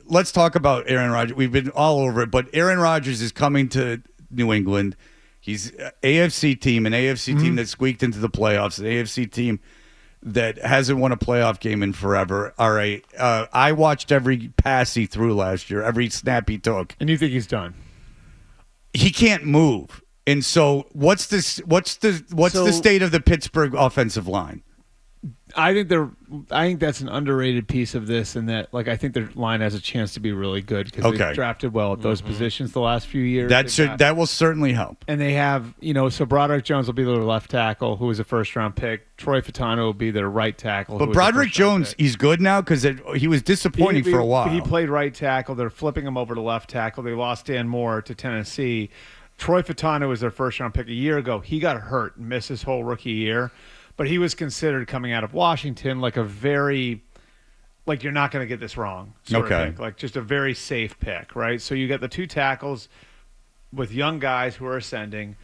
let's talk about Aaron Rodgers. We've been all over it, but Aaron Rodgers is coming to New England. He's an AFC team team that squeaked into the playoffs, an AFC team that hasn't won a playoff game in forever. All right. I watched every pass he threw last year, every snap he took. And you think he's done? He can't move. And so what's the state of the Pittsburgh offensive line? I think that's an underrated piece of this, and that I think their line has a chance to be really good because they've drafted well at those positions the last few years. That will certainly help. And they have, so Broderick Jones will be their left tackle, who was a first-round pick. Troy Fautanu will be their right tackle. But Broderick Jones, he's good now because he was disappointing for a while. He played right tackle. They're flipping him over to left tackle. They lost Dan Moore to Tennessee. Troy Fautanu was their first-round pick a year ago. He got hurt and missed his whole rookie year. But he was considered coming out of Washington a very, you're not going to get this wrong sort of thing. Just a very safe pick, right? So you got the two tackles with young guys who are ascending.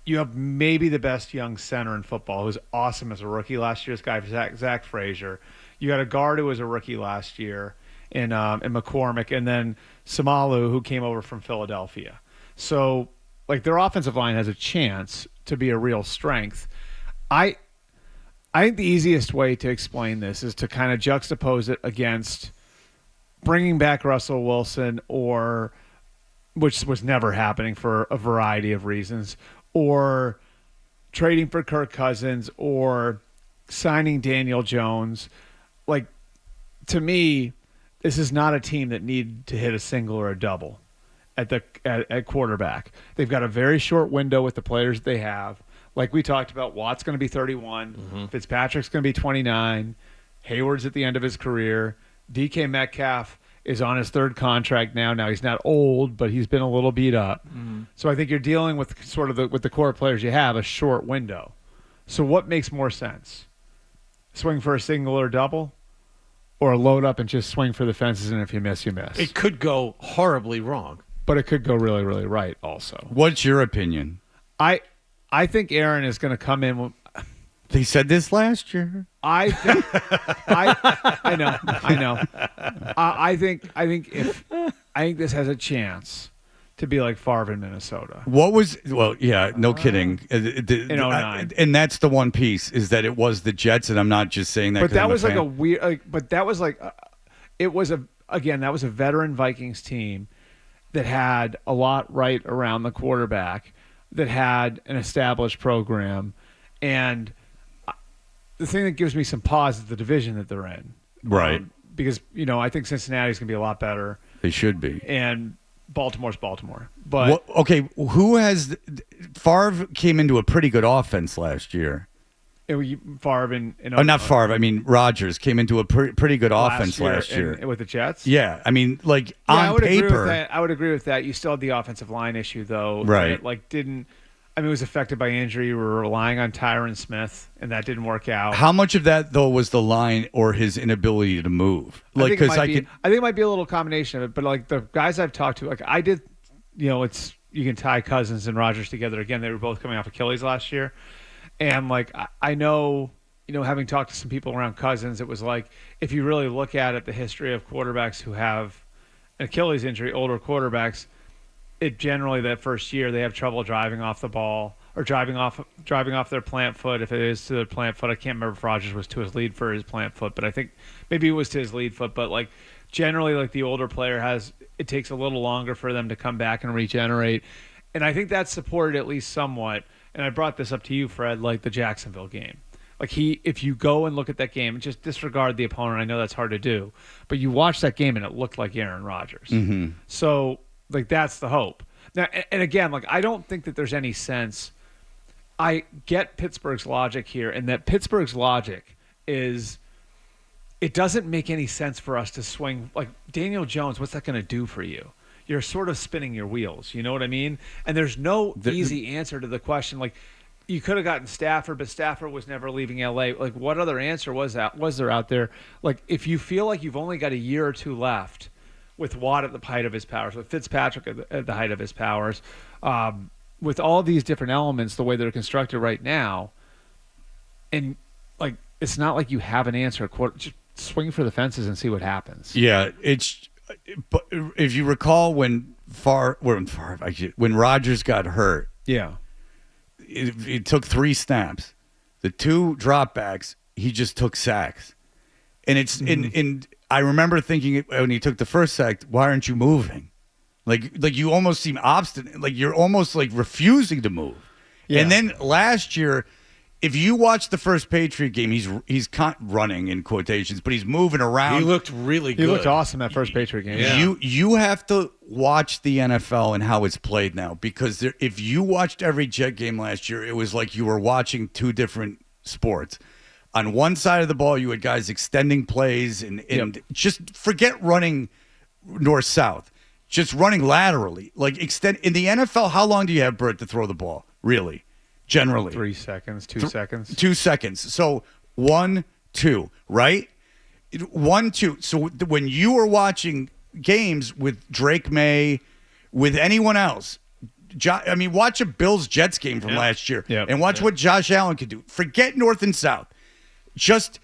You have maybe the best young center in football, who's awesome as a rookie last year, this guy, Zach Frazier. You got a guard who was a rookie last year in McCormick, and then Samalu, who came over from Philadelphia. So, their offensive line has a chance to be a real strength. I think the easiest way to explain this is to kind of juxtapose it against bringing back Russell Wilson, which was never happening for a variety of reasons, or trading for Kirk Cousins, or signing Daniel Jones. To me, this is not a team that needed to hit a single or a double at quarterback. They've got a very short window with the players they have. Like we talked about, Watt's going to be 31. Fitzpatrick's going to be 29. Hayward's at the end of his career. DK Metcalf is on his third contract now. Now, he's not old, but he's been a little beat up. So I think you're dealing with with the core players you have, a short window. So what makes more sense? Swing for a single or double? Or load up and just swing for the fences, and if you miss, you miss? It could go horribly wrong. But it could go really, really right also. What's your opinion? I think Aaron is going to come in. They said this last year. I know. I think this has a chance to be like Favre in Minnesota. No kidding. In 09. And that's the one piece is that it was the Jets, and I'm not just saying that. But that was a weird. But that was it was that was a veteran Vikings team that had a lot right around the quarterback, that had an established program, and the thing that gives me some pause is the division that they're in. Right. Because, I think Cincinnati's going to be a lot better. They should be. And Baltimore's Baltimore. But Favre came into a pretty good offense last year. Favre not Favre. I mean, Rodgers came into a pretty good offense last year. With the Jets? Yeah. I mean, on paper. I would agree with that. You still had the offensive line issue, though. Right. It was affected by injury. We were relying on Tyron Smith, and that didn't work out. How much of that, though, was the line or his inability to move? I think it might be a little combination of it, but the guys I've talked to, I did, you can tie Cousins and Rodgers together again. They were both coming off Achilles last year. And I know, having talked to some people around Cousins, it was if you really look at it, the history of quarterbacks who have an Achilles injury, older quarterbacks, it generally that first year they have trouble driving off the ball or driving off their plant foot. If it is to their plant foot, I can't remember if Rodgers was to his lead foot or his plant foot, but I think maybe it was to his lead foot. But generally, the older player it takes a little longer for them to come back and regenerate, and I think that's supported at least somewhat. And I brought this up to you, Fred, the Jacksonville game. If you go and look at that game and just disregard the opponent, I know that's hard to do, but you watch that game and it looked like Aaron Rodgers. Mm-hmm. So, that's the hope. Now, and again, I don't think that there's any sense. I get Pittsburgh's logic here, and that Pittsburgh's logic is it doesn't make any sense for us to swing. Daniel Jones, what's that going to do for you? You're sort of spinning your wheels. You know what I mean? And there's no easy answer to the question. You could have gotten Stafford, but Stafford was never leaving L.A. What other answer was there out there? If you feel like you've only got a year or two left with Watt at the height of his powers, with Fitzpatrick at the height of his powers, with all these different elements, the way they're constructed right now, and it's not like you have an answer. Just swing for the fences and see what happens. Yeah, But if you recall when Rodgers got hurt, Yeah. it took 3 snaps. The 2 dropbacks, he just took sacks. And it's in I remember thinking when he took the first sack, why aren't you moving? Like you almost seem obstinate. Like you're almost like refusing to move. Yeah. And then last year, if you watch the first Patriot game, he's running in quotations, but he's moving around. He looked really good. He looked awesome that first Patriot game. Yeah. You have to watch the NFL and how it's played now, because if you watched every Jet game last year, it was like you were watching 2 different sports. On one side of the ball, you had guys extending plays and just forget running north-south, just running laterally. Like extend in the NFL, how long do you have, Bert, to throw the ball? Really? Generally. 3 seconds, 2 seconds. 2 seconds. So 1, 2, right? 1, 2. So when you were watching games with Drake May, with anyone else, watch a Bills-Jets game from last year and watch what Josh Allen could do. Forget north and south. Just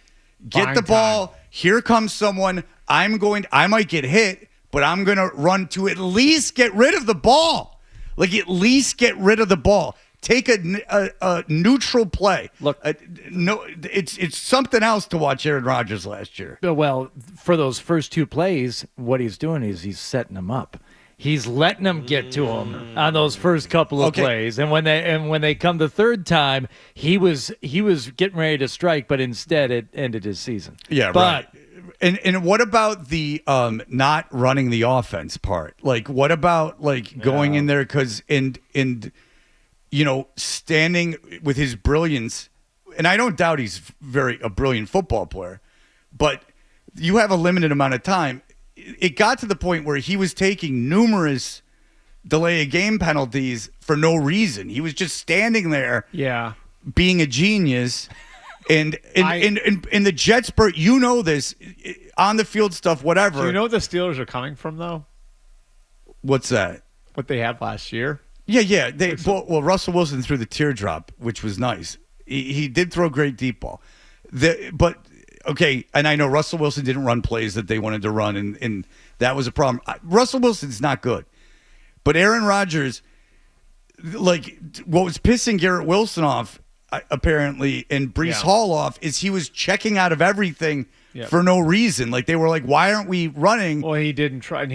get the ball. Time. Here comes someone. I might get hit, but I'm going to run to at least get rid of the ball. Like, at least get rid of the ball. Take a neutral play. Look, it's something else to watch Aaron Rodgers last year. well, for those first 2 plays, what he's doing is he's setting them up. He's letting them get to him on those first couple of plays, and when they come the third time, he was getting ready to strike, but instead it ended his season. Yeah, but, right. And what about the not running the offense part? Like, what about going in there and standing with his brilliance? And I don't doubt he's a brilliant football player, but you have a limited amount of time. It got to the point where he was taking numerous delay of game penalties for no reason. He was just standing there, being a genius. And in the Jets, Bert, you know this, on the field stuff, whatever. Do you know what the Steelers are coming from, though? What's that? What they had last year? Yeah. Well, Russell Wilson threw the teardrop, which was nice. He did throw a great deep ball. Okay, and I know Russell Wilson didn't run plays that they wanted to run, and that was a problem. Russell Wilson's not good. But Aaron Rodgers, what was pissing Garrett Wilson off, apparently, and Breece Hall off, is he was checking out of everything for no reason. Like, they were like, why aren't we running? Well, he didn't try, and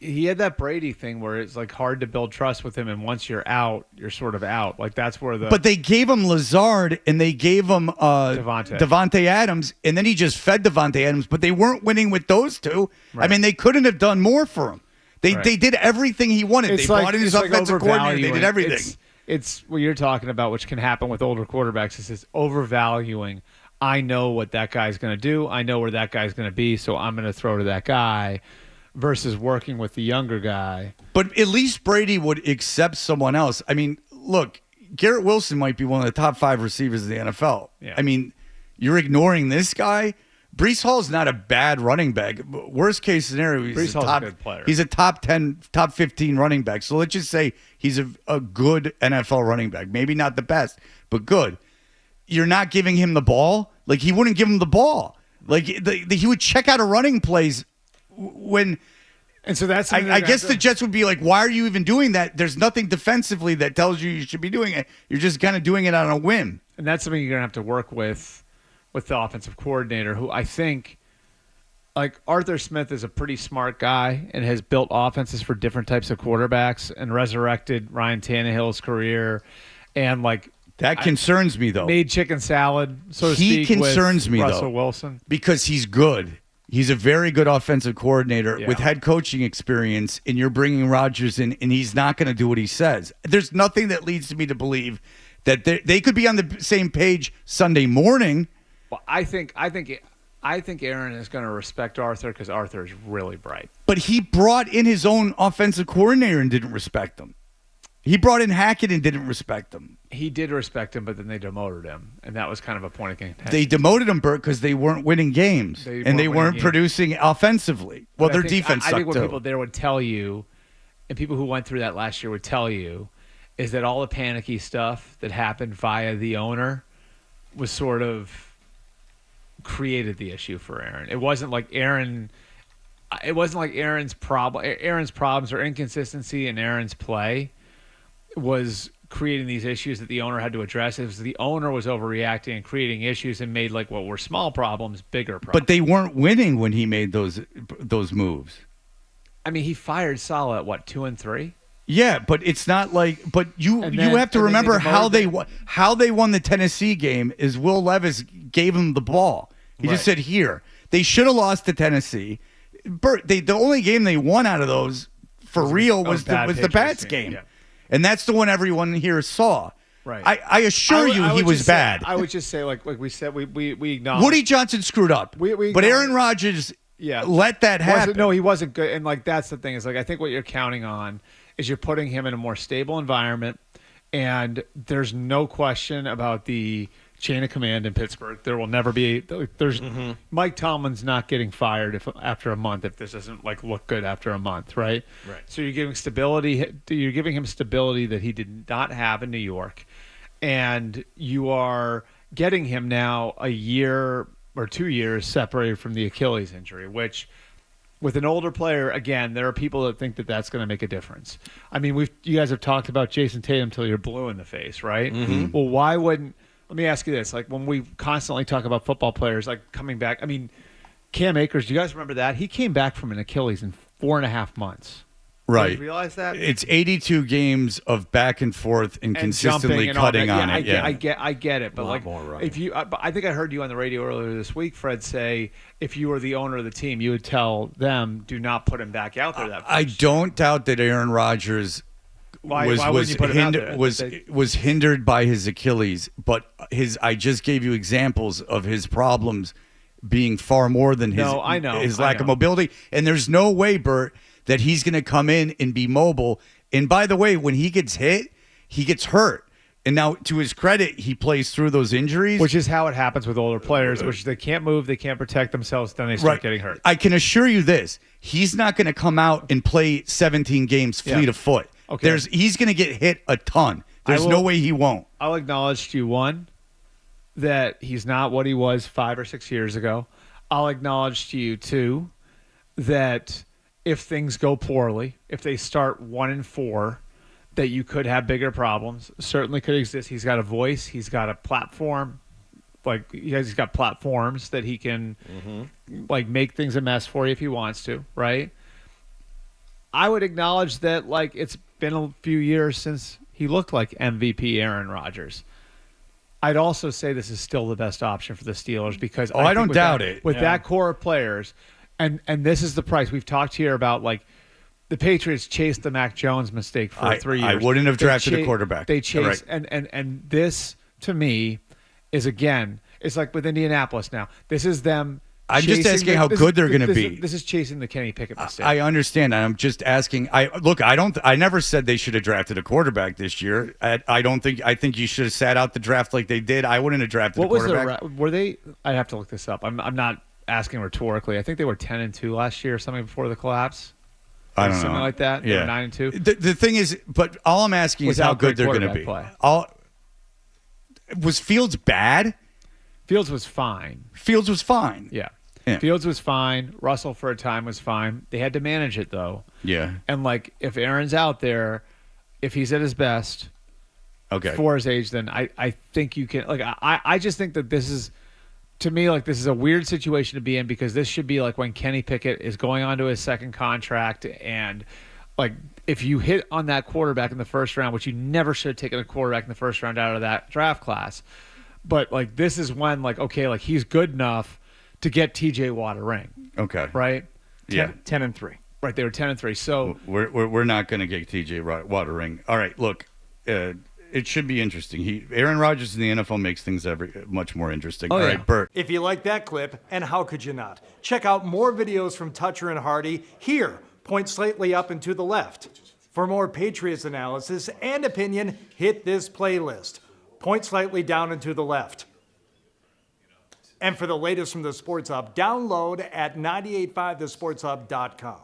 he had that Brady thing where it's like hard to build trust with him, and once you're out, you're sort of out. Like, that's where But they gave him Lazard and they gave him Devontae Adams, and then he just fed Devontae Adams, but they weren't winning with those 2. Right. I mean, they couldn't have done more for him. They did everything he wanted. They brought in his offensive coordinator. They did everything. It's what you're talking about, which can happen with older quarterbacks. Is this overvaluing. I know what that guy's going to do. I know where that guy's going to be, so I'm going to throw to that guy. Versus working with the younger guy. But at least Brady would accept someone else. I mean, look, Garrett Wilson might be one of the top 5 receivers in the NFL. Yeah. I mean, you're ignoring this guy? Breece Hall's not a bad running back. Worst case scenario, he's a good player. He's a top 10, top 15 running back. So let's just say he's a good NFL running back. Maybe not the best, but good. You're not giving him the ball? Like, he wouldn't give him the ball. Like, he would check out of running plays when, and so that's I guess the Jets would be like, why are you even doing that? There's nothing defensively that tells you should be doing it. You're just kind of doing it on a whim. And that's something you're going to have to work with the offensive coordinator, who I think, like, Arthur Smith is a pretty smart guy and has built offenses for different types of quarterbacks and resurrected Ryan Tannehill's career, and that concerns me, though. Made chicken salad, so to he speak, concerns with me, Russell though, Wilson, because he's good. He's a very good offensive coordinator with head coaching experience, and you're bringing Rodgers in, and he's not going to do what he says. There's nothing that leads me to believe that they could be on the same page Sunday morning. Well, I think Aaron is going to respect Arthur because Arthur is really bright. But he brought in his own offensive coordinator and didn't respect him. He brought in Hackett and didn't respect him. He did respect him, but then they demoted him, and that was kind of a point of contention. They demoted him, Bert, because they weren't winning games, and they weren't producing offensively. Well, their defense sucked, I think what too. people there would tell you, and people who went through that last year would tell you, is that all the panicky stuff that happened via the owner was sort of created the issue for Aaron. It wasn't like Aaron it wasn't like Aaron's problems or inconsistency in Aaron's play was creating these issues that the owner had to address. It was the owner was overreacting and creating issues and made like what were small problems bigger problems. But they weren't winning when he made those moves. I mean, he fired Saleh at what, 2-3? Yeah, but it's not like. But you have to remember how they won the Tennessee game. Is Will Levis gave him the ball. He just said, "Here." They should have lost to Tennessee. Bert, the only game they won out of those for real was the Pats game. Yeah. And that's the one everyone here saw. Right. I assure you he was bad. I would just say, like we said, we acknowledge. Woody Johnson screwed up. But Aaron Rodgers let that happen. No, he wasn't good. And, like, that's the thing is, like, I think what you're counting on is you're putting him in a more stable environment. And there's no question about the chain of command in Pittsburgh. There will never be. Mike Tomlin's not getting fired after a month if this doesn't like look good after a month, right? Right. So you're giving stability. You're giving him stability that he did not have in New York, and you are getting him now a year or 2 years separated from the Achilles injury, which. With an older player, again, there are people that think that that's going to make a difference. I mean, you guys have talked about Jason Tatum till you're blue in the face, right? Mm-hmm. Well, why wouldn't? Let me ask you this: like when we constantly talk about football players, like coming back. I mean, Cam Akers. Do you guys remember that? He came back from an Achilles in 4.5 months. Right. You realize that? It's 82 games of back and forth and consistently and cutting on it. I get it. But like, more running. if you, I think I heard you on the radio earlier this week, Fred, say if you were the owner of the team, you would tell them, do not put him back out there. I don't doubt that Aaron Rodgers was hindered by his Achilles, but I just gave you examples of his problems being far more than his lack of mobility. And there's no way, Bert, that he's going to come in and be mobile. And by the way, when he gets hit, he gets hurt. And now, to his credit, he plays through those injuries. Which is how it happens with older players, which they can't move, they can't protect themselves, then they start getting hurt. I can assure you this. He's not going to come out and play 17 games fleet of foot. Okay. He's going to get hit a ton. There's no way he won't. I'll acknowledge to you, one, that he's not what he was 5 or 6 years ago. I'll acknowledge to you, two, that if things go poorly, if they start 1-4, that you could have bigger problems. Certainly could exist. He's got a voice. He's got a platform. Like he's got platforms that he can like make things a mess for you if he wants to, right? I would acknowledge that like it's been a few years since he looked like MVP Aaron Rodgers. I'd also say this is still the best option for the Steelers because I don't doubt it. With that core of players, and this is the price. We've talked here about like the Patriots chased the Mac Jones mistake for 3 years. I wouldn't have drafted a quarterback. They chased, and this to me is again, it's like with Indianapolis now. This is them. I'm just asking how good they're going to be. This is chasing the Kenny Pickett mistake. I understand. I'm just asking. I never said they should have drafted a quarterback this year. I think you should have sat out the draft like they did. I wouldn't have drafted a quarterback. Were they? I'd have to look this up. I'm not asking rhetorically. I think they were 10-2 last year or something before the collapse. I don't know. Something like that. Yeah. They were 9-2. The thing is, but all I'm asking is how good they're going to be. Was Fields bad? Fields was fine. Fields was fine. Yeah. Fields was fine. Russell for a time was fine. They had to manage it though. Yeah. And like if Aaron's out there, if he's at his best, for his age, then I think you can like I just think that this is to me like this is a weird situation to be in because this should be like when Kenny Pickett is going on to his second contract and like if you hit on that quarterback in the first round, which you never should have taken a quarterback in the first round out of that draft class. But like this is when like okay, like he's good enough to get TJ Watt a ring. Okay. Right? 10-3. Right, they were 10-3. So we're not going to get TJ Watt a ring. All right, look, it should be interesting. Aaron Rodgers in the NFL makes things much more interesting. All right, Bert. If you like that clip, and how could you not? Check out more videos from Toucher and Hardy here. Point slightly up and to the left. For more Patriots analysis and opinion, hit this playlist. Point slightly down and to the left. And for the latest from the Sports Hub, download at 985thesportshub.com.